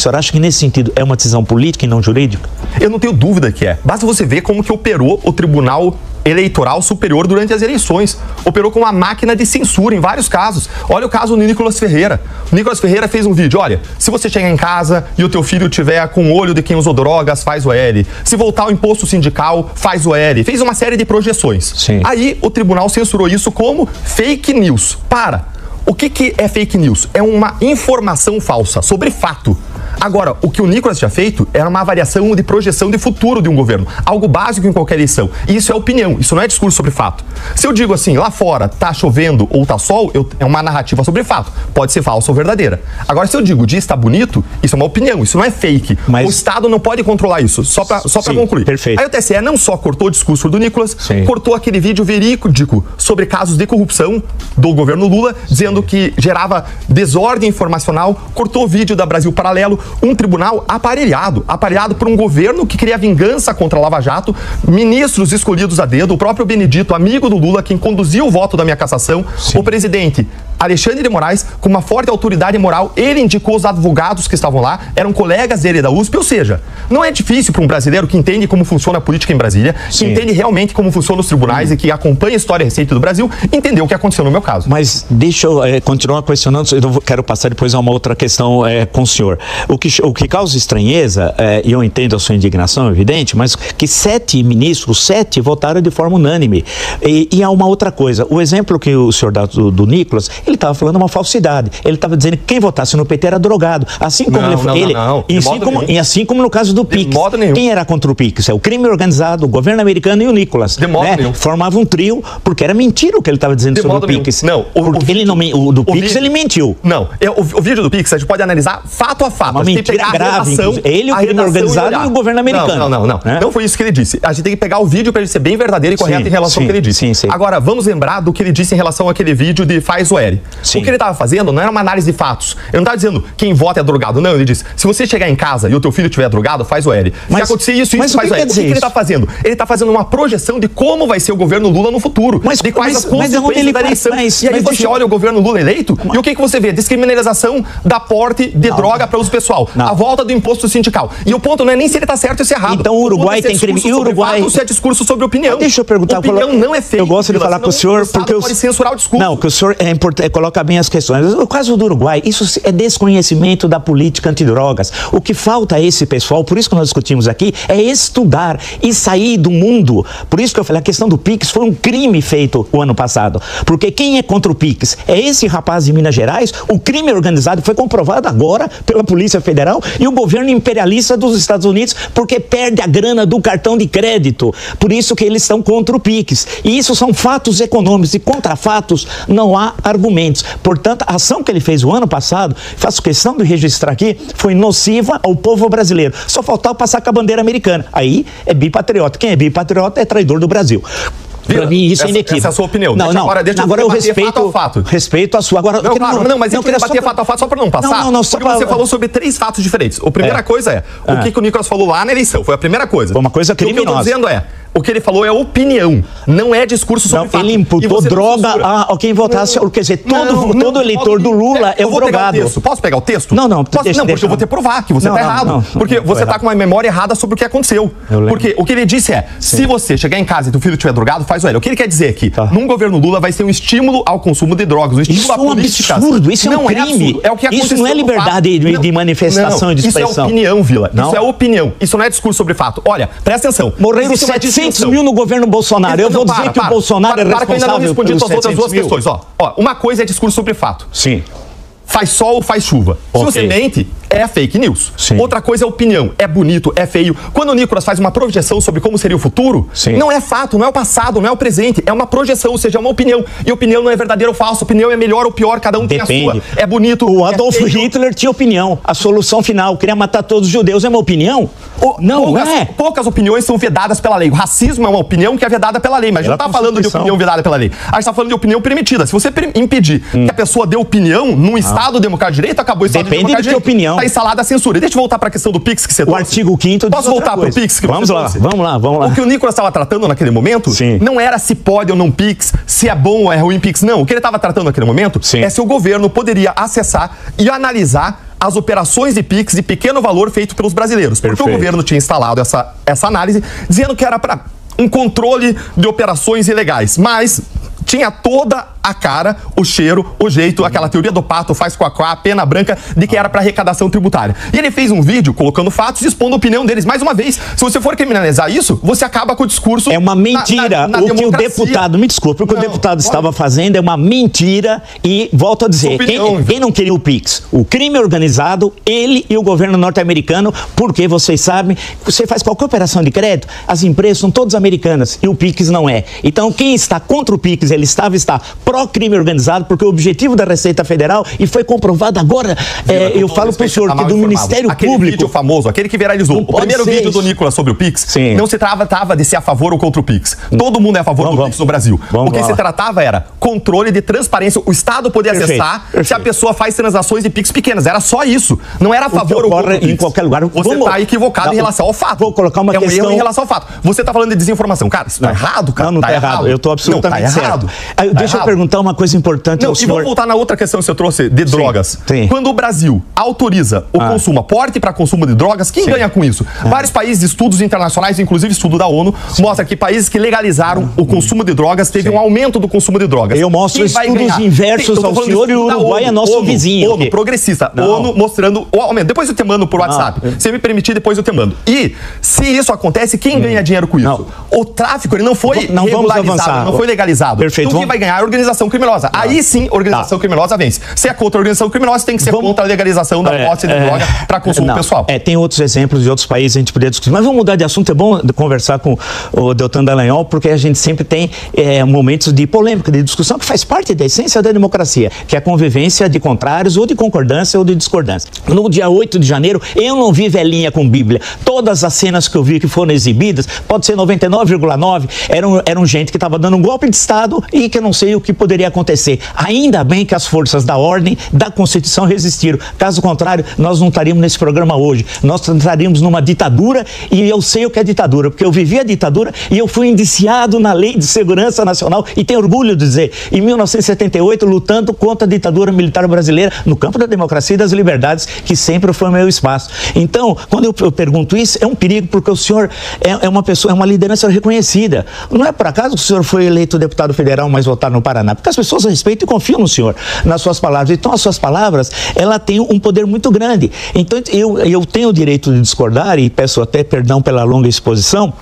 senhor acha que nesse sentido é uma decisão política e não jurídica? Eu não tenho dúvida que é. Basta você ver como que operou o Tribunal Eleitoral Superior durante as eleições. Operou com uma máquina de censura em vários casos. Olha o caso do Nicolas Ferreira. O Nicolas Ferreira fez um vídeo, olha, se você chegar em casa e o teu filho tiver com o olho de quem usou drogas, faz o L. Se voltar ao imposto sindical, faz o L. Fez uma série de projeções. Sim. Aí o tribunal censurou isso como fake news. O que é fake news? É uma informação falsa sobre fato. Agora, o que o Nicolas tinha feito era uma avaliação de projeção de futuro de um governo. Algo básico em qualquer eleição. E isso é opinião, isso não é discurso sobre fato. Se eu digo assim, lá fora tá chovendo ou tá sol, é uma narrativa sobre fato. Pode ser falsa ou verdadeira. Agora, se eu digo o dia está bonito, isso é uma opinião, isso não é fake. Mas o Estado não pode controlar isso, só pra concluir. Perfeito. Aí o TSE não só cortou o discurso do Nicolas, Sim. cortou aquele vídeo verídico sobre casos de corrupção do governo Lula, dizendo que gerava desordem informacional, cortou o vídeo da Brasil Paralelo, um tribunal aparelhado por um governo que queria vingança contra a Lava Jato, ministros escolhidos a dedo, o próprio Benedito, amigo do Lula, quem conduziu o voto da minha cassação, Sim. o presidente Alexandre de Moraes, com uma forte autoridade moral, ele indicou os advogados que estavam lá, eram colegas dele da USP, ou seja, não é difícil para um brasileiro que entende como funciona a política em Brasília, Sim. que entende realmente como funcionam os tribunais e que acompanha a história recente do Brasil, entender o que aconteceu no meu caso. Mas deixa eu continuar questionando, eu quero passar depois a uma outra questão com o senhor. O que causa estranheza, e eu entendo a sua indignação, evidente, mas que 7 ministros votaram de forma unânime. E há uma outra coisa, o exemplo que o senhor dá do Nicolas, ele estava falando uma falsidade. Ele estava dizendo que quem votasse no PT era drogado. Assim como assim como no caso do PIX. Quem era contra o PIX? É o crime organizado, o governo americano e o Nicolas. Formavam um trio, porque era mentira o que ele estava dizendo sobre o PIX. Não, o do PIX ele mentiu. Não, o vídeo do PIX a gente pode analisar fato a fato. Uma mentira grave. Ele, o crime organizado e o governo americano. Não. Não foi isso que ele disse. A gente tem que pegar o vídeo para ele ser bem verdadeiro e correto em relação ao que ele disse. Sim. Agora, vamos lembrar do que ele disse em relação àquele vídeo de faz o L. O que ele estava fazendo não era uma análise de fatos. Ele não estava dizendo quem vota é drogado. Não, ele disse, se você chegar em casa e o teu filho estiver drogado, faz o L. Se acontecer isso, faz o L. O que ele está fazendo? Ele está fazendo uma projeção de como vai ser o governo Lula no futuro. De quais as consequências da eleição. E aí você olha o governo Lula eleito e o que você vê? Descriminalização da porte de droga para uso pessoal. A volta do imposto sindical. E o ponto não é nem se ele está certo ou se é errado. Então o Uruguai tem crime. E o Uruguai... Fato, se é discurso sobre opinião. Deixa eu perguntar. Opinião não é fake. Eu gosto de falar com o senhor porque pode censurar o discurso. Não, que o senhor coloca bem as questões. O caso do Uruguai, isso é desconhecimento da política antidrogas. O que falta a esse pessoal, por isso que nós discutimos aqui, é estudar e sair do mundo. Por isso que eu falei, a questão do PIX foi um crime feito o ano passado. Porque quem é contra o PIX? É esse rapaz de Minas Gerais, o crime organizado foi comprovado agora pela Polícia Federal e o governo imperialista dos Estados Unidos, porque perde a grana do cartão de crédito. Por isso que eles estão contra o PIX. E isso são fatos econômicos. E contra fatos não há argumentos. Portanto, a ação que ele fez o ano passado, faço questão de registrar aqui, foi nociva ao povo brasileiro. Só faltava passar com a bandeira americana. Aí é bipatriota. Quem é bipatriota é traidor do Brasil. Para mim, isso é inequívoco. Essa é a sua opinião. Não, agora eu respeito fato a sua. Agora, mas eu queria debater fato a fato só para não passar. Porque você falou sobre 3 fatos diferentes. A primeira coisa é o que o Nicolas falou lá na eleição. Foi a primeira coisa. Foi uma coisa criminosa. O que eu estou dizendo é, o que ele falou é opinião, não é discurso sobre fato. Ele imputou droga a quem votasse, quer dizer, todo eleitor do Lula é um drogado. Posso pegar o texto? Não, porque eu vou te provar que você está errado. Porque você está com uma memória errada sobre o que aconteceu. Porque o que ele disse é, se você chegar em casa e teu filho estiver drogado, faz o L. O que ele quer dizer aqui? Num governo Lula vai ser um estímulo ao consumo de drogas, um estímulo a políticas. Isso é um absurdo, isso é um crime. É o que aconteceu. Isso não é liberdade de manifestação e de expressão. Isso é opinião, Vila. Isso é opinião. Isso não é discurso sobre fato. Olha, presta atenção. Morreram 700 mil no governo Bolsonaro. Eu vou dizer que o Bolsonaro é responsável que eu ainda não respondi pelos suas outras 700 duas questões. Ó, uma coisa é discurso sobre fato. Sim. Faz sol ou faz chuva. Se você mente, é fake news. Sim. Outra coisa é opinião. É bonito, é feio. Quando o Nicolas faz uma projeção sobre como seria o futuro, não é fato, não é o passado, não é o presente. É uma projeção, ou seja, é uma opinião. E opinião não é verdadeira ou falsa. Opinião é melhor ou pior, cada um tem a sua. É bonito. O Adolf Hitler tinha opinião. A solução final, queria matar todos os judeus, é uma opinião? Poucas opiniões são vedadas pela lei. O racismo é uma opinião que é vedada pela lei, mas a gente não está falando de opinião vedada pela lei. A gente está falando de opinião permitida. Se você impedir que a pessoa dê opinião num Estado democrático de direito, acabou o Estado democrático de direito. Opinião. Está instalada a censura. Deixa eu voltar para a questão do PIX que você trouxe. O artigo 5º Posso voltar para o PIX que vamos lá. O que o Nicolas estava tratando naquele momento não era se pode ou não PIX, se é bom ou é ruim PIX. Não, o que ele estava tratando naquele momento é se o governo poderia acessar e analisar as operações de Pix de pequeno valor feito pelos brasileiros. Porque o governo tinha instalado essa análise dizendo que era para um controle de operações ilegais, mas tinha toda a cara, o cheiro, o jeito, aquela teoria do pato faz coacá, a pena branca de que era para arrecadação tributária. E ele fez um vídeo colocando fatos e expondo a opinião deles. Mais uma vez, se você for criminalizar isso, você acaba com o discurso... É uma mentira. Na o que democracia. o deputado, me desculpe, o que o deputado estava fazendo é uma mentira e, volto a dizer, quem não queria o Pix? O crime organizado, ele e o governo norte-americano, porque vocês sabem, você faz qualquer operação de crédito, as empresas são todas americanas e o Pix não é. Então, quem está contra o Pix, ele está pró-crime organizado, porque o objetivo da Receita Federal, e foi comprovado agora, eu falo para o senhor, que do Ministério Público... Aquele vídeo famoso, aquele que viralizou, o primeiro vídeo do Nicolas sobre o Pix, não se tratava de ser a favor ou contra o Pix. Todo mundo é a favor do Pix no Brasil. O que se tratava era controle de transparência, o Estado poder acessar se a pessoa faz transações de Pix pequenas. Era só isso. Não era a favor ou contra o Pix. Em qualquer lugar. Você está equivocado em relação ao fato. Vou colocar uma questão... erro em relação ao fato. Você está falando de desinformação. Cara, isso não é errado, cara. Não está errado. Eu estou absolutamente certo. Deixa eu perguntar uma coisa importante ao senhor. E vamos voltar na outra questão que você trouxe de drogas. Quando o Brasil autoriza o consumo, porte para consumo de drogas, quem ganha com isso? Vários países, estudos internacionais, inclusive estudo da ONU, mostra que países que legalizaram o consumo de drogas teve um aumento do consumo de drogas. Eu mostro estudos inversos ao senhor e o Uruguai é nosso vizinho. ONU, progressista. ONU mostrando o aumento. Depois eu te mando por WhatsApp. Se me permitir, depois eu te mando. E se isso acontece, quem ganha dinheiro com isso? O tráfico, ele não foi regularizado, não foi legalizado. Perfeito. Então quem vai ganhar é a organização criminosa. Aí sim, a organização criminosa vence. Se é contra a organização criminosa, tem que ser contra a legalização da posse de droga para consumo pessoal. Tem outros exemplos de outros países, a gente poderia discutir. Mas vamos mudar de assunto. É bom conversar com o Deltan Dallagnol, porque a gente sempre tem momentos de polêmica, de discussão, que faz parte da essência da democracia, que é a convivência de contrários, ou de concordância, ou de discordância. No dia 8 de janeiro, eu não vi velhinha com Bíblia. Todas as cenas que eu vi que foram exibidas, pode ser 99,9, eram gente que estava dando um golpe de Estado e que eu não sei o que poderia acontecer. Ainda bem que as forças da ordem, da Constituição resistiram. Caso contrário, nós não estaríamos nesse programa hoje. Nós estaríamos numa ditadura, e eu sei o que é ditadura, porque eu vivi a ditadura e eu fui indiciado na Lei de Segurança Nacional e tenho orgulho de dizer, em 1978, lutando contra a ditadura militar brasileira no campo da democracia e das liberdades, que sempre foi o meu espaço. Então, quando eu pergunto isso, é um perigo, porque o senhor é uma pessoa, é uma liderança reconhecida. Não é por acaso que o senhor foi eleito deputado federal, mas votado no Paraná, porque as pessoas respeitam e confiam no senhor, nas suas palavras. Então, as suas palavras, ela tem um poder muito grande. Então, eu tenho o direito de discordar, e peço até perdão pela longa exposição,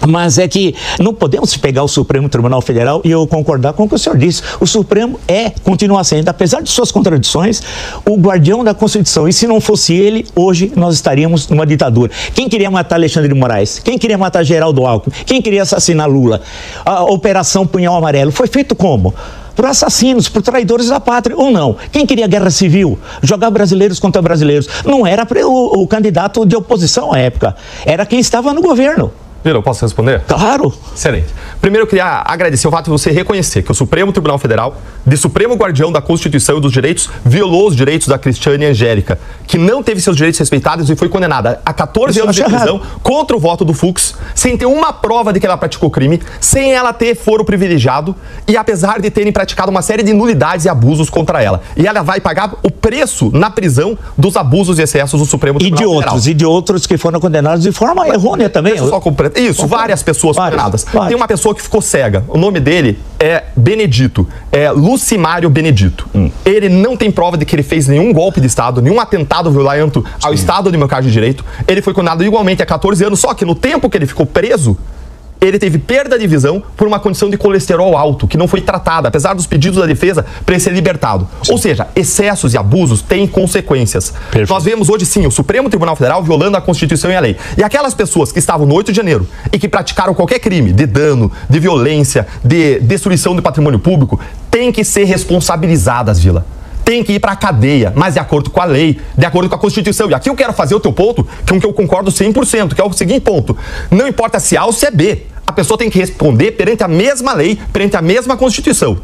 mas é que não podemos pegar o Supremo Tribunal Federal e eu concordar com o que o senhor disse. O Supremo continua sendo, apesar de suas contradições, o guardião da Constituição. E se não fosse ele, hoje nós estaríamos numa ditadura. Quem queria matar Alexandre de Moraes? Quem queria matar Geraldo Alckmin? Quem queria assassinar Lula? A Operação Punhal Amarelo foi feito como? Por assassinos, por traidores da pátria, ou não? Quem queria guerra civil? Jogar brasileiros contra brasileiros? Não era o candidato de oposição à época, era quem estava no governo. Eu posso responder? Claro. Excelente. Primeiro, eu queria agradecer o fato de você reconhecer que o Supremo Tribunal Federal, de Supremo Guardião da Constituição e dos Direitos, violou os direitos da Cristiane Angélica, que não teve seus direitos respeitados e foi condenada a 14 anos de prisão contra o voto do Fux, sem ter uma prova de que ela praticou crime, sem ela ter foro privilegiado e apesar de terem praticado uma série de nulidades e abusos contra ela. E ela vai pagar o preço na prisão dos abusos e excessos do Supremo Tribunal Federal. E de outros que foram condenados de forma errônea também. Isso, várias pessoas condenadas. Tem uma pessoa que ficou cega. O nome dele é Benedito. É Lucimário Benedito. Ele não tem prova de que ele fez nenhum golpe de Estado, nenhum atentado violento ao Estado Democrático de Direito. Ele foi condenado igualmente a 14 anos, só que no tempo que ele ficou preso, ele teve perda de visão por uma condição de colesterol alto, que não foi tratada, apesar dos pedidos da defesa para ele ser libertado. Ou seja, excessos e abusos têm consequências. Perfeito. Nós vemos hoje, sim, o Supremo Tribunal Federal violando a Constituição e a lei. E aquelas pessoas que estavam no 8 de janeiro e que praticaram qualquer crime de dano, de violência, de destruição do patrimônio público, têm que ser responsabilizadas, Vila. Tem que ir para a cadeia, mas de acordo com a lei, de acordo com a Constituição. E aqui eu quero fazer o teu ponto, que é um que eu concordo 100%, que é o seguinte ponto. Não importa se A ou se é B, a pessoa tem que responder perante a mesma lei, perante a mesma Constituição.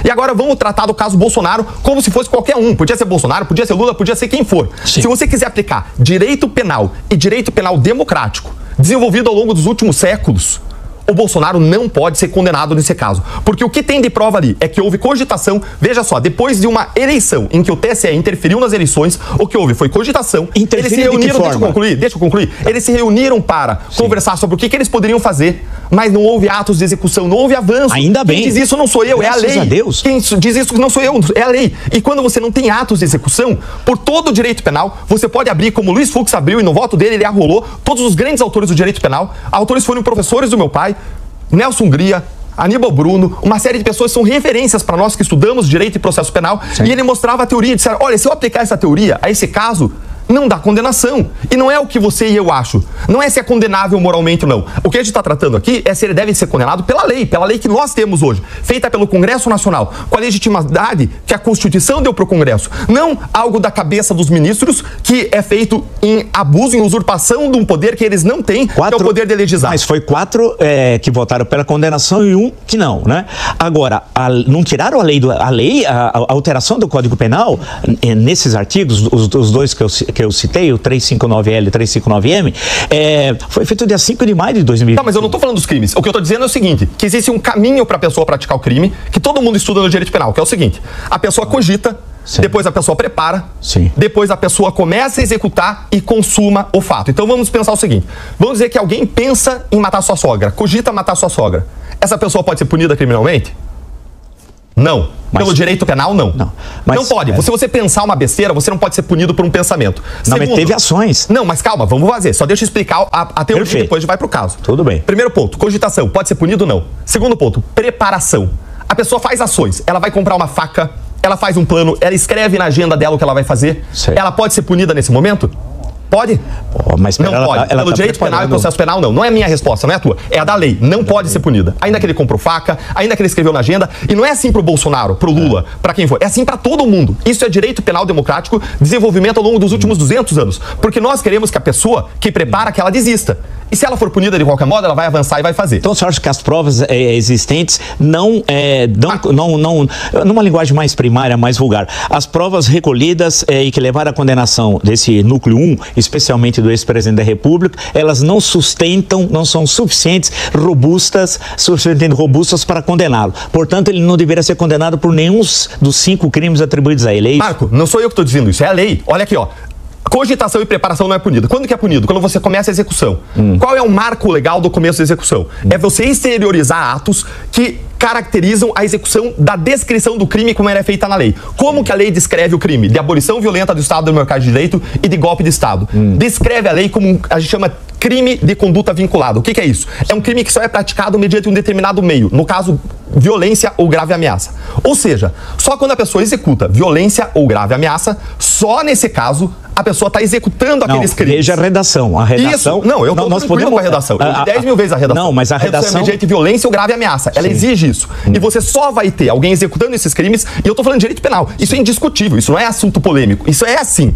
E agora vamos tratar do caso Bolsonaro como se fosse qualquer um. Podia ser Bolsonaro, podia ser Lula, podia ser quem for. Sim. Se você quiser aplicar direito penal e direito penal democrático, desenvolvido ao longo dos últimos séculos, o Bolsonaro não pode ser condenado nesse caso. Porque o que tem de prova ali é que houve cogitação. Veja só, depois de uma eleição em que o TSE interferiu nas eleições, o que houve foi cogitação. Eles se reuniram, deixa eu concluir. Eles se reuniram para conversar sobre o que eles poderiam fazer, mas não houve atos de execução, não houve avanço. Ainda bem. Quem diz isso não sou eu, Graças é a lei. a Deus. Quem diz isso não sou eu, é a lei. E quando você não tem atos de execução, por todo o direito penal, você pode abrir, como Luiz Fux abriu, e no voto dele ele arrolou todos os grandes autores do direito penal. Autores foram professores do meu pai, Nelson Hungria, Aníbal Bruno, uma série de pessoas que são referências para nós que estudamos direito e processo penal. Sim. E ele mostrava a teoria, disse, olha, se eu aplicar essa teoria a esse caso, não dá condenação. E não é o que você e eu acho. Não é se é condenável moralmente ou não. O que a gente está tratando aqui é se ele deve ser condenado pela lei que nós temos hoje, feita pelo Congresso Nacional, com a legitimidade que a Constituição deu para o Congresso. Não algo da cabeça dos ministros que é feito em abuso, em usurpação de um poder que eles não têm, que é o poder de legislar. Mas foi 4 que votaram pela condenação e 1 que não, né? Agora, não tiraram a alteração do Código Penal nesses artigos, os dois que eu citei, o 359L e o 359M, foi feito dia 5 de maio de 2020. Não, mas eu não estou falando dos crimes. O que eu estou dizendo é o seguinte, que existe um caminho para a pessoa praticar o crime, que todo mundo estuda no direito penal, que é o seguinte, a pessoa cogita, sim, depois a pessoa prepara, sim, depois a pessoa começa a executar e consuma o fato. Então vamos pensar o seguinte, vamos dizer que alguém pensa em matar sua sogra, cogita matar sua sogra. Essa pessoa pode ser punida criminalmente? Não. Pelo direito penal, não. Não pode. Se você pensar uma besteira, você não pode ser punido por um pensamento. Não, mas teve ações. Não, mas calma, vamos fazer. Só deixa eu explicar a teoria e depois a gente vai pro caso. Tudo bem. Primeiro ponto, cogitação. Pode ser punido ou não? Segundo ponto, preparação. A pessoa faz ações. Ela vai comprar uma faca, ela faz um plano, ela escreve na agenda dela o que ela vai fazer. Sei. Ela pode ser punida nesse momento? Pode? Mas não pode. Pelo direito penal e processo penal, não. Não é a minha resposta, não é a tua. É a da lei. Não pode ser punida. Ainda que ele comprou faca, ainda que ele escreveu na agenda. E não é assim pro Bolsonaro, pro Lula, pra quem for. É assim pra todo mundo. Isso é direito penal democrático, desenvolvimento ao longo dos últimos 200 anos. Porque nós queremos que a pessoa que prepara, que ela desista. E se ela for punida de qualquer modo, ela vai avançar e vai fazer. Então, você acha que as provas existentes numa linguagem mais primária, mais vulgar, as provas recolhidas e que levaram à condenação desse núcleo 1, especialmente do ex-presidente da República, elas não sustentam, não são suficientemente robustas para condená-lo. Portanto, ele não deveria ser condenado por nenhum dos 5 crimes atribuídos a ele. É isso? Marco, não sou eu que estou dizendo isso, é a lei. Olha aqui, ó. Cogitação e preparação não é punido. Quando que é punido? Quando você começa a execução. Qual é o marco legal do começo da execução? É você exteriorizar atos que caracterizam a execução da descrição do crime como ela é feita na lei. Como que a lei descreve o crime? De abolição violenta do Estado do mercado de direito e de golpe de Estado. Descreve a lei como a gente chama crime de conduta vinculada. O que é isso? É um crime que só é praticado mediante um determinado meio. No caso, violência ou grave ameaça. Ou seja, só quando a pessoa executa violência ou grave ameaça, só nesse caso a pessoa está executando aqueles crimes. Veja a redação. A redação... Isso. Não, eu estou tranquilo com a redação. Eu li 10 mil vezes a redação. Não, mas a redação... é mediante violência ou grave ameaça. Ela exige isso. E você só vai ter alguém executando esses crimes, e eu estou falando de direito penal. Isso é indiscutível, isso não é assunto polêmico. Isso é assim.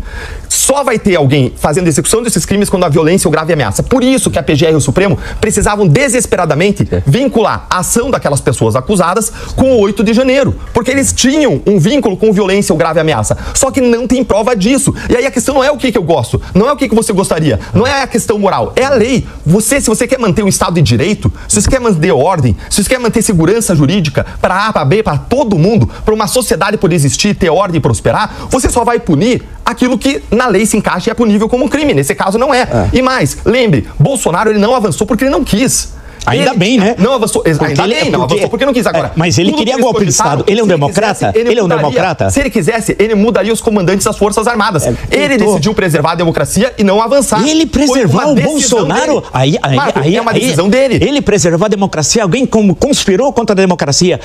Só vai ter alguém fazendo execução desses crimes quando há violência ou grave ameaça. Por isso que a PGR e o Supremo precisavam desesperadamente vincular a ação daquelas pessoas acusadas com o 8 de janeiro. Porque eles tinham um vínculo com violência ou grave ameaça. Só que não tem prova disso. E aí a questão não é o que eu gosto, não é o que você gostaria, não é a questão moral, é a lei. Se você quer manter um Estado de Direito, se você quer manter ordem, se você quer manter segurança jurídica para A, para B, para todo mundo, para uma sociedade poder existir, ter ordem e prosperar, você só vai punir aquilo que na lei se encaixa e é punível como um crime. Nesse caso não é. E mais, lembre, Bolsonaro ele não avançou porque ele não quis. Ainda bem, né? Não avançou. Não avançou porque não quis agora. Mas ele queria golpe de Estado. Ele é um democrata? Ele é um democrata? Se ele quisesse, ele mudaria os comandantes das Forças Armadas. Ele decidiu preservar a democracia e não avançar. Ele preservar o Bolsonaro? É uma decisão dele. Ele preservar a democracia? Alguém conspirou contra a democracia?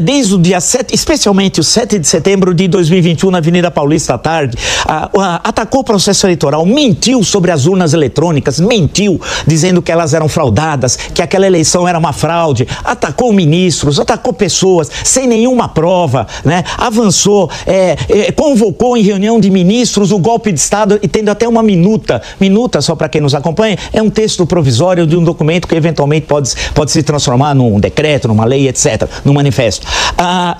Desde o dia 7, especialmente o 7 de setembro de 2021, na Avenida Paulista à tarde, atacou o processo eleitoral, mentiu sobre as urnas eletrônicas, mentiu, dizendo que elas eram fraudadas, que aquela eleição era uma fraude, atacou ministros, atacou pessoas sem nenhuma prova, né? Avançou, convocou em reunião de ministros o golpe de Estado e tendo até uma minuta só para quem nos acompanha, é um texto provisório de um documento que eventualmente pode se transformar num decreto, numa lei, etc., num manifesto.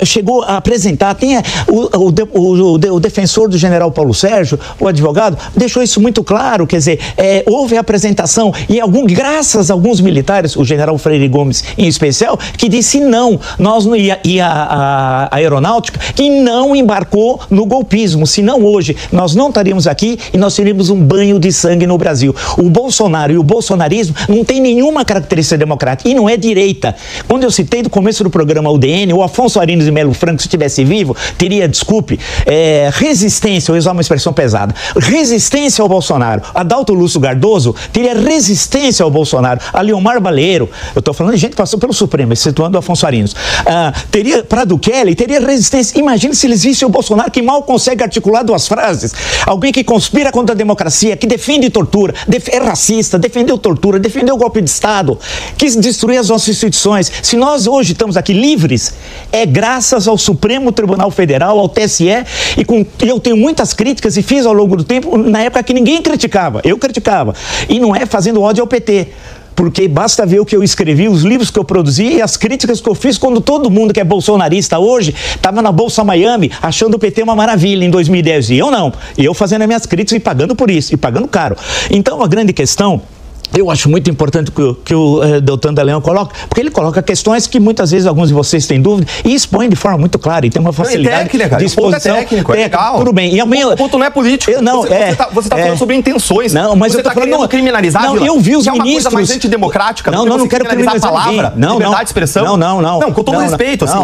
Chegou a apresentar, tem o defensor do general Paulo Sérgio, o advogado, deixou isso muito claro, quer dizer, houve a apresentação e graças a alguns militares, o general Freire Gomes em especial, que disse não. A aeronáutica que não embarcou no golpismo. Senão hoje nós não estaríamos aqui e nós teríamos um banho de sangue no Brasil. O Bolsonaro e o bolsonarismo não tem nenhuma característica democrática e não é direita. Quando eu citei do começo do programa UDN, o Afonso Arinos de Melo Franco, se estivesse vivo, teria, desculpe, resistência, eu vou usar uma expressão pesada, resistência ao Bolsonaro. Adalto Lúcio Cardoso teria resistência ao Bolsonaro. A Leomar Baleiro, eu estou falando de gente que passou pelo Supremo, excetuando o Afonso Arinos, teria, Prado Kelly, teria resistência. Imagina se eles vissem o Bolsonaro que mal consegue articular duas frases. Alguém que conspira contra a democracia, que defende tortura, é racista, defendeu tortura, defendeu o golpe de Estado, quis destruir as nossas instituições. Se nós hoje estamos aqui livres, é graças ao Supremo Tribunal Federal, ao TSE, e eu tenho muitas críticas e fiz ao longo do tempo, na época que ninguém criticava, eu criticava. E não é fazendo ódio ao PT. Porque basta ver o que eu escrevi, os livros que eu produzi e as críticas que eu fiz quando todo mundo que é bolsonarista hoje estava na Bolsa Miami achando o PT uma maravilha em 2010. E eu não. E eu fazendo as minhas críticas e pagando por isso, e pagando caro. Então a grande questão... Eu acho muito importante que o doutor Andaleão coloca, porque ele coloca questões que muitas vezes alguns de vocês têm dúvida e expõe de forma muito clara e tem uma facilidade de exposição. Técnico, é legal. Tudo bem. E o ponto não é político. Você está falando sobre intenções. Não, mas você eu estou falando criminalizar. Não, eu vi os ministros. É uma coisa mais antidemocrática. Não quero criminalizar a palavra. Liberdade de expressão. Não, com todo respeito, assim.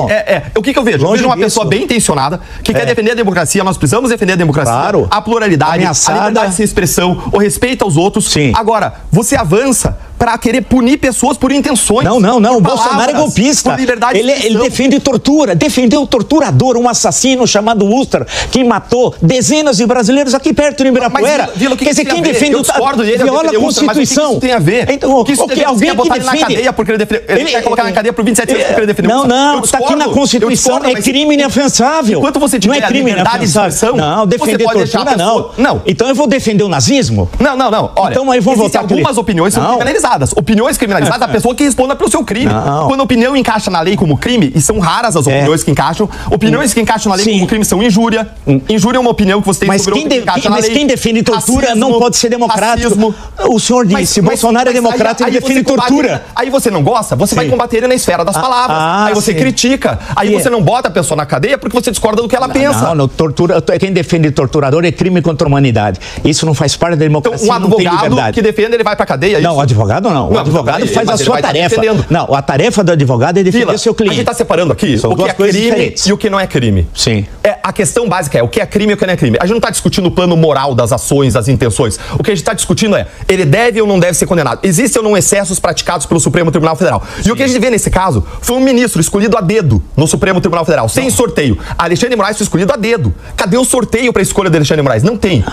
O que eu vejo? Eu vejo uma pessoa bem intencionada que quer defender a democracia. Nós precisamos defender a democracia, a pluralidade, a liberdade de expressão, o respeito aos outros. Agora, você avança para querer punir pessoas por intenções. Não. O Bolsonaro é golpista. Ele defende tortura. Defendeu o torturador, um assassino chamado Ustra, que matou dezenas de brasileiros aqui perto de Ibirapuera. Quer dizer, quem defende viola a Constituição. Mas o que isso tem a ver? Então, alguém que botar ele na cadeia porque ele quer colocar na cadeia por 27 anos porque ele defendeu. Não, está aqui na Constituição. É crime inafiançável. Enquanto você tiver a liberdade de expressão, não, defender tortura não. Então eu vou defender o nazismo? Não. Olha, então aí vão votar algumas opiniões são criminalizadas. Opiniões criminalizadas, a pessoa que responda pelo seu crime. Quando a opinião encaixa na lei como crime, e são raras as opiniões que encaixam, opiniões que encaixam na lei como crime são injúria. Injúria é uma opinião que você tem sobre outra que encaixa na lei. Mas quem defende tortura racismo, não pode ser democrático. Racismo. O senhor disse, Bolsonaro é democrata e defende tortura. Aí você não gosta, você vai combater ele na esfera das palavras. Aí você critica. Aí você não bota a pessoa na cadeia porque você discorda do que ela pensa. Não, tortura, quem defende torturador é crime contra a humanidade. Isso não faz parte da democracia. Então, um advogado que defende, ele vai pra cadeia, Não, o advogado não. O advogado faz a sua tarefa. Não, a tarefa do advogado é defender seu cliente. A gente está separando aqui o que é crime diferentes. E o que não é crime. Sim. A questão básica é o que é crime e o que não é crime. A gente não está discutindo o plano moral das ações, das intenções. O que a gente está discutindo é, ele deve ou não deve ser condenado. Existem ou não excessos praticados pelo Supremo Tribunal Federal. E o que a gente vê nesse caso foi um ministro escolhido a dedo no Supremo Tribunal Federal, sem sorteio. Alexandre de Moraes foi escolhido a dedo. Cadê o sorteio para a escolha de Alexandre de Moraes? Não tem.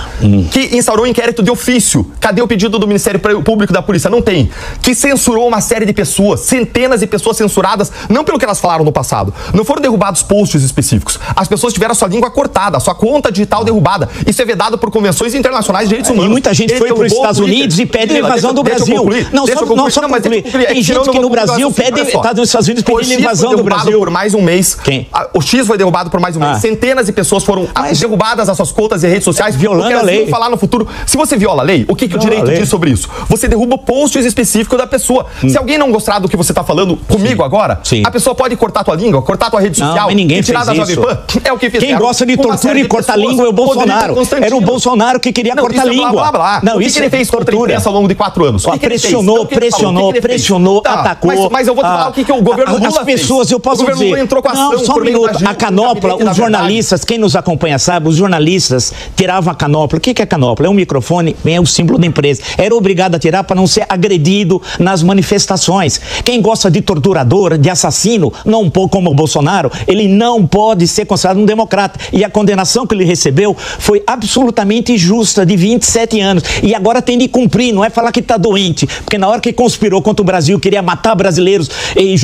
Que instaurou um inquérito de ofício. Cadê o pedido do Ministério Público da Polícia? Não tem. Que censurou uma série de pessoas, centenas de pessoas censuradas, não pelo que elas falaram no passado. Não foram derrubados posts específicos. As pessoas tiveram a sua língua cortada, a sua conta digital derrubada. Isso é vedado por convenções internacionais de direitos humanos. E muita gente foi para os Estados Unidos e pede a invasão do Brasil. Não só concluir. Tem gente que no Brasil pede, está nos Estados Unidos pedindo a invasão do Brasil. Por mais um mês. Quem? O X foi derrubado por mais um mês. Centenas de pessoas foram derrubadas as suas contas e redes sociais. Violando a lei. Falar no futuro. Se você viola a lei, o que o direito diz sobre isso? Você derruba posts específicos da pessoa. Se alguém não gostar do que você está falando comigo agora, a pessoa pode cortar tua língua, cortar tua rede social e tirar da Jovem Pan. É o que fizeram. Quem gosta de tortura e cortar língua é o Bolsonaro. Era o Bolsonaro que queria cortar língua. Não, isso ele fez contra a imprensa ao longo de 4 anos. Pressionou, atacou. Mas eu vou te falar o que o governo Lula fez. As pessoas, eu posso dizer. O governo Lula entrou com ação. Não, só um minuto. A canopla, os jornalistas, quem nos acompanha sabe, os jornalistas tiravam a canopla. O que é canopla? É um microfone, é o símbolo da empresa. Era obrigado a tirar para não ser agredido nas manifestações. Quem gosta de torturador, de assassino, não como o Bolsonaro, ele não pode ser considerado um democrata. E a condenação que ele recebeu foi absolutamente injusta, de 27 anos. E agora tem de cumprir, não é falar que está doente. Porque na hora que conspirou contra o Brasil, queria matar brasileiros e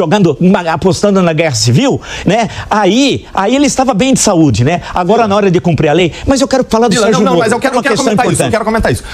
apostando na guerra civil, né? Aí ele estava bem de saúde, né? Agora na hora de cumprir a lei. Mas eu quero falar do Sérgio Moro. Mas eu quero comentar isso.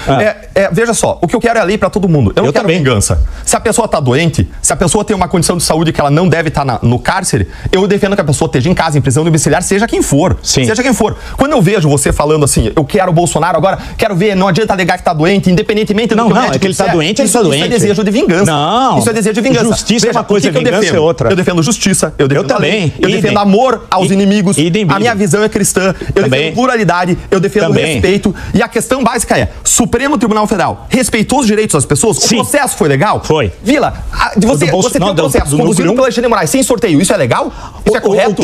Veja só, o que eu quero é a lei para todo mundo. Eu não quero vingança. Se a pessoa tá doente, se a pessoa tem uma condição de saúde que ela não deve estar no cárcere, eu defendo que a pessoa esteja em casa, em prisão domiciliar, seja quem for. Sim. Seja quem for. Quando eu vejo você falando assim, eu quero o Bolsonaro agora, quero ver, não adianta alegar que tá doente, independentemente do que o médico é que ele tá doente, ele tá doente. Isso é desejo de vingança. Não. Isso é desejo de vingança. Justiça é uma coisa, vingança é outra. Eu defendo justiça, eu defendo também. Eu defendo amor aos inimigos. A minha visão é cristã. Eu defendo pluralidade, eu defendo respeito. E a questão básica é, Supremo Tribunal Federal respeitou os direitos das pessoas? Sim. O processo foi legal? Foi. Vila, você tem um processo conduzido pelo Alexandre de Moraes sem sorteio, isso é legal? Isso é correto?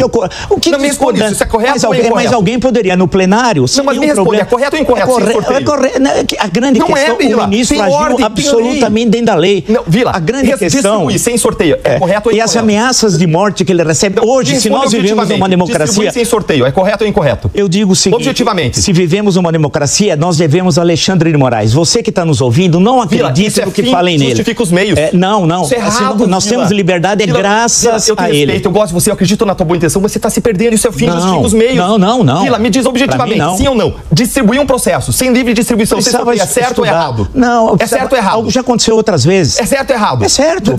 O que não me responde isso, isso é correto ou incorreto? Mas alguém poderia, no plenário... Não, mas me responde, é correto ou incorreto sem sorteio? É correto. A grande questão, o ministro agiu absolutamente dentro da lei. Não, Vila, a grande questão... sem sorteio, é correto ou incorreto? E as ameaças de morte que ele recebe hoje, se nós vivemos numa democracia... sem sorteio, é correto ou incorreto? Eu digo o seguinte... Objetivamente. Se vivemos numa democracia, nós devemos a Alexandre de Moraes. Você que está nos ouvindo, não acredite no que falem nele. Justifica os meios. Não. Isso é errado, nós temos liberdade graças a ele. Respeito, eu gosto de você, eu acredito na tua boa intenção, mas você está se perdendo, isso é o fim, justifica os meios. Não. Vila, me diz objetivamente, sim ou não? Distribuir um processo sem livre distribuição, sem sorteio, é certo ou errado? Não. É certo ou errado? Já aconteceu outras vezes. É certo ou errado? É certo.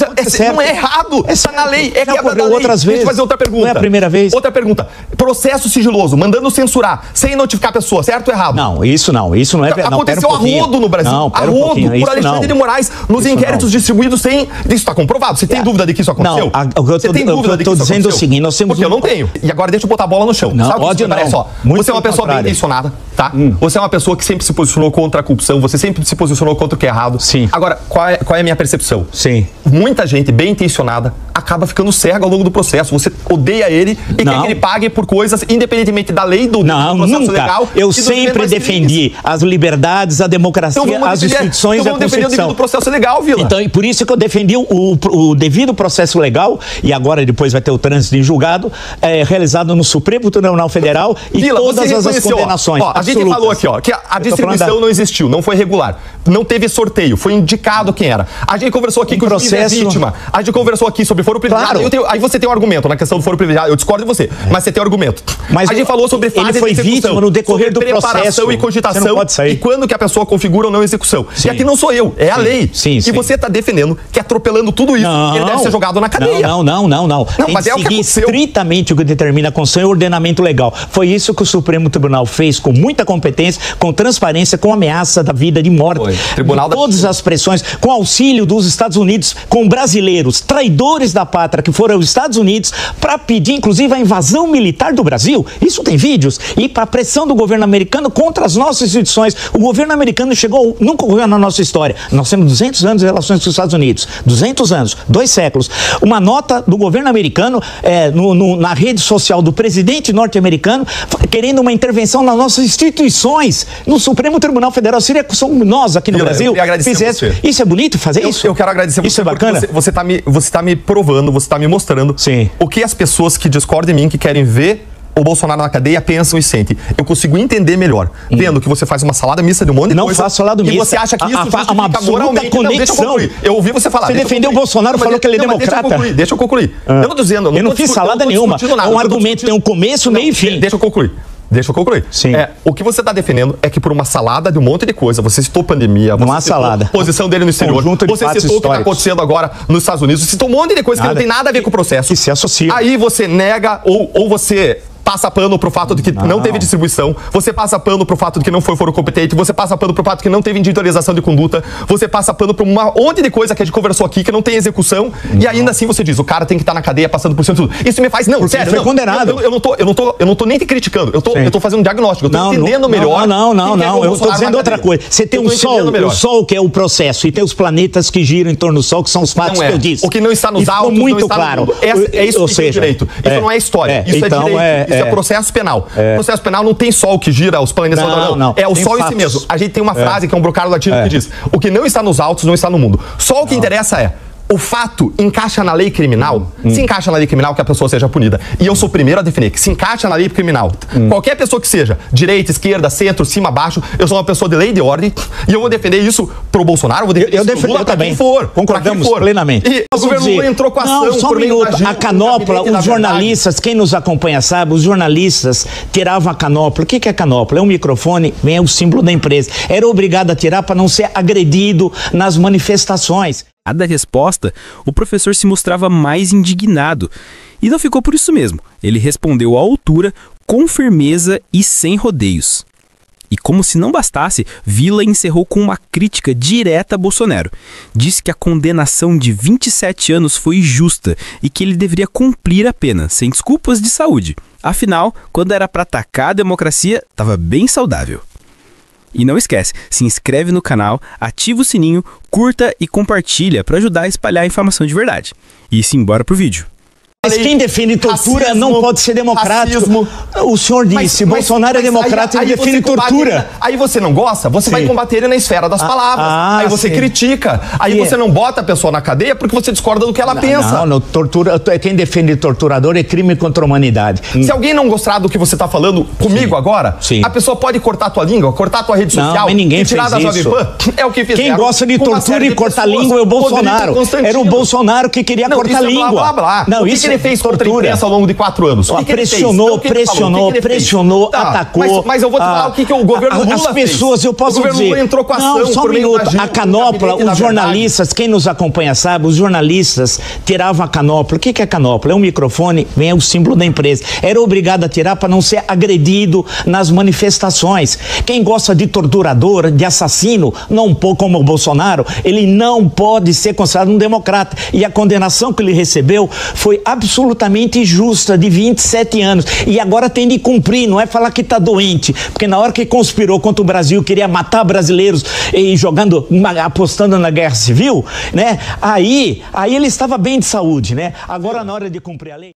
Não é errado. Está na lei. É quebra da lei. Outras vezes. Deixa eu fazer outra pergunta. Não é a primeira vez. Outra pergunta. Processo sigiloso, mandando censurar, sem notificar a pessoa, certo ou errado? Não, isso não é verdade. Aconteceu a rodo no Brasil. A rodo por Alexandre de Moraes nos inquéritos distribuídos sem... Isso está comprovado. Você tem dúvida de que isso aconteceu? Não, o que eu estou dizendo é o seguinte, nós temos... Porque eu não tenho. E agora deixa eu botar a bola no chão. Não, ódio não. Você é uma pessoa bem intencionada, tá? Você é uma pessoa que sempre se posicionou contra a corrupção, você sempre se posicionou contra o que é errado. Sim. Agora, qual é a minha percepção? Sim. Muita gente bem intencionada acaba ficando cega ao longo do processo. Você odeia ele e quer que ele pague por coisas, independentemente da lei do processo legal. Eu sempre defendi as liberdades, a democracia, as instituições e a Constituição. O devido processo legal, Vila. Então, por isso que eu defendi o devido processo legal, e agora depois vai ter o trânsito em julgado, realizado no Supremo Tribunal Federal e Vila, todas as condenações. A gente falou aqui, que a distribuição não existiu, não foi regular, não teve sorteio, foi indicado quem era. A gente conversou aqui que o juiz é vítima, a gente conversou aqui sobre foro privilegiado. Claro. Aí você tem um argumento na questão do foro privilegiado, eu discordo de você, mas você tem um argumento. Mas a gente falou sobre fase ele foi de execução, vítima no decorrer do preparação e cogitação e quando que a pessoa configura ou não execução. Sim. E aqui não sou eu, é a lei. E você está defendendo que atropelando tudo isso, ele deve ser jogado na cadeia. Não. Mas é o que aconteceu. Estritamente o que determina a Constituição e o ordenamento legal. Foi isso que o Supremo Tribunal fez com muita competência, com transparência, com ameaça da vida, de morte. Todas as pressões, com auxílio dos Estados Unidos, com brasileiros, traidores da pátria, que foram aos Estados Unidos, para pedir, inclusive, a invasão militar do Brasil. Isso tem vídeos. E para a pressão do governo americano contra as nossas instituições. O governo americano nunca ocorreu na nossa história. Nós temos 200 anos de relações com os Estados Unidos. 200 anos, 2 séculos. Uma nota do governo americano na rede social do presidente norte-americano querendo uma intervenção nas nossas instituições, no Supremo Tribunal Federal. Seria somos nós aqui no Brasil. Isso é bonito fazer isso? Eu quero agradecer isso. Isso é bacana? Você tá me provando, você está me mostrando o que as pessoas que discordam de mim, que querem ver o Bolsonaro na cadeia, pensam e sentem. Eu consigo entender melhor, vendo que você faz uma salada mista de um monte de coisa. Não faço salada mista. E você acha que isso justifica uma absoluta conexão. Não, deixa eu concluir. Eu ouvi você falar. Você defendeu o Bolsonaro, falou que ele é democrata. Deixa eu concluir. Eu não estou dizendo... Eu não fiz salada nenhuma. É um argumento, tem um começo, meio e fim. Deixa eu concluir. Sim. O que você está defendendo é que por uma salada de um monte de coisa, você citou pandemia, você citou posição dele no exterior, você citou o que está acontecendo agora nos Estados Unidos, você citou um monte de coisa que não tem nada a ver com o processo. E se associa. Aí você nega ou você passa pano pro fato de que não teve distribuição, você passa pano pro fato de que não foi foro competente, você passa pano pro fato de que não teve individualização de conduta, você passa pano por uma monte de coisa que a gente conversou aqui que não tem execução, e ainda assim você diz, o cara tem que estar na cadeia passando por cima de tudo. Isso me faz... Não, sério, ele foi condenado. Eu não tô nem te criticando, eu tô fazendo um diagnóstico, eu tô entendendo melhor. Não, eu tô dizendo outra coisa. Você tem o Sol que é o processo, e tem os planetas que giram em torno do Sol, que são os fatos que eu disse. O que não está nos autos, muito não está claro. no mundo. É isso que é direito. Isso não é história, isso é direito, isso é processo penal. O processo penal não tem Sol que gira os planetas, não. É o Sol em si mesmo. A gente tem uma frase que é um brocário latino que diz: o que não está nos autos não está no mundo. Só o que interessa é O fato encaixa na lei criminal? Se encaixa na lei criminal, que a pessoa seja punida. E eu sou o primeiro a definir que se encaixa na lei criminal. Qualquer pessoa que seja, direita, esquerda, centro, cima, baixo, eu sou uma pessoa de lei e de ordem e eu vou defender isso pro Bolsonaro, vou defender isso pro Lula, pra quem for. Concordamos plenamente. E o governo Lula entrou com ação. Não, só um minuto. A canopla, os jornalistas, quem nos acompanha sabe, os jornalistas tiravam a canopla. O que é a canopla? É um microfone, vem o símbolo da empresa. Era obrigado a tirar para não ser agredido nas manifestações. A da resposta, o professor se mostrava mais indignado. E não ficou por isso mesmo. Ele respondeu à altura, com firmeza e sem rodeios. E como se não bastasse, Vila encerrou com uma crítica direta a Bolsonaro. Disse que a condenação de 27 anos foi justa e que ele deveria cumprir a pena, sem desculpas de saúde. Afinal, quando era para atacar a democracia, estava bem saudável. E não esquece, se inscreve no canal, ativa o sininho, curta e compartilha para ajudar a espalhar a informação de verdade. E simbora pro vídeo. Mas quem defende tortura não pode ser democrático. Racismo. O senhor disse, Bolsonaro é democrático e defende tortura. Aí você não gosta, você vai combater ele na esfera das palavras. Aí você critica. Aí você não bota a pessoa na cadeia porque você discorda do que ela pensa. Não, tortura, quem defende torturador é crime contra a humanidade. Se alguém não gostar do que você está falando comigo agora, a pessoa pode cortar a tua língua, cortar a tua rede social, mas ninguém tirar da fez isso. É o que fizeram. Quem gosta de tortura e cortar a língua é o Bolsonaro. Era o Bolsonaro que queria cortar a língua. Blá, blá, blá. Não, ele fez contra a imprensa ao longo de 4 anos? Pressionou, atacou. Mas eu vou te falar o que o governo Lula fez. As pessoas, eu posso dizer... O governo Lula entrou com ação. Não, só um minuto. A canopla, os jornalistas, quem nos acompanha sabe, os jornalistas tiravam a canopla. O que é a canopla? É um microfone, vem o símbolo da empresa. Era obrigado a tirar para não ser agredido nas manifestações. Quem gosta de torturador, de assassino, não como o Bolsonaro, ele não pode ser considerado um democrata. E a condenação que ele recebeu foi absolutamente injusta, de 27 anos. E agora tem de cumprir, não é falar que está doente. Porque na hora que conspirou contra o Brasil, queria matar brasileiros e apostando na guerra civil, né? Aí ele estava bem de saúde, né? Agora na hora de cumprir a lei...